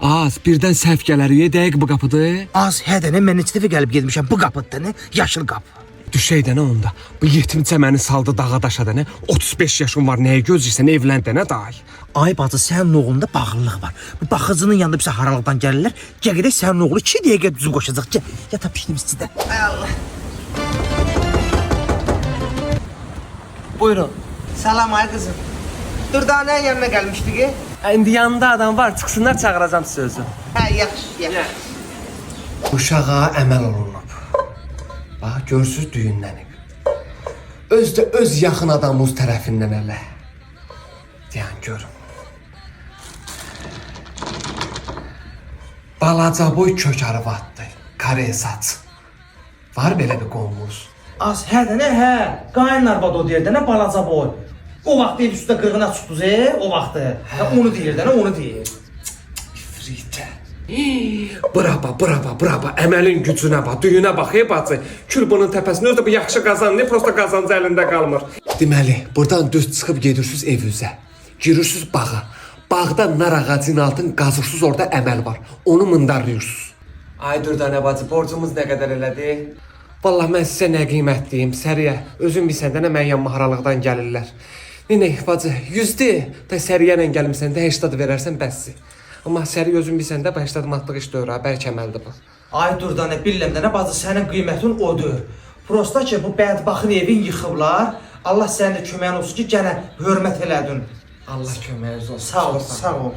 Az, birdən səhv gələriyə dəqiq bu qapıdır. Az hədənə mən neçə dəfə gəlib getmişəm bu qapıda, nə? Yaşıl qapı. Düşəydənə onda. Bu yetimcə məni saldı dağa daşa dənə. 35 yaşım var, nəyə gözləyirsən, evlən dənə day. Ay bacı, sənin oğlunda bağlılıq var. Bu baxıcının yanında bizə haralıqdan gəlirlər. Gəl gedək sənin oğlu 2 dəqiqə düzü qoşacaq. Gəl, yata pişdim sizdə. Ay Allah. Buyurun. Salam ay qızım. Dürdanənin yanına gəlmişdik. İndi yanında adam var, çıxsınlar çağıracağım sizi özü. Hə, yaxşı, yaxşı. Uşağa əməl olunub. Bax, görsüz düyünlənib. Öz də öz yaxın adamımız tərəfindən elə. Deyən görün. Balaca boy kök arvatdı, kare saç. Var belə bir qolumuz. Az hədənə, hə. Qayın arvad o deyir, nə balaca boy. O vaxt ev üstündə qırğına çıxdınız, o vaxtı. Onu deyir, onu deyir. İfritə. Bravo, əməlin gücünə bax, düyünə bax, bacı. Kül bunun təpəsində özü də bu yaxşı qazanır, prosta qazancı əlində qalmır. Deməli, buradan düz çıxıb gedirsiniz evünüzə. Girirsiniz bağa. Bağda nar ağacının altın qazırsınız, orada əməl var. Onu mındarlıyorsunuz. Ay Dürdanə bacı, borcumuz nə qədər elədi? Vallahi mən sizə nə qiymətliyim, Səriyə. Özün bilsən də nə mən yanma haralıqdan gəlirlər. Nene bacı, 100'dür. Da Səriyə ilə gəlmirsən də 80 verərsən bəssi. Amma Səriyə özün bilsən də 80 manatlıq iş deyir ha, bəlkə əməldir bu. Ay Dürdanə, bilmirəm də nə bacı, sənin qiymətin odur. Prosta ki, bu bədbaxın evin yıxıblar. Allah sənin də köməyin olsun ki, gənə hörmət elədin. Allah köməyiniz olsun. Sağ ol, sağ ol.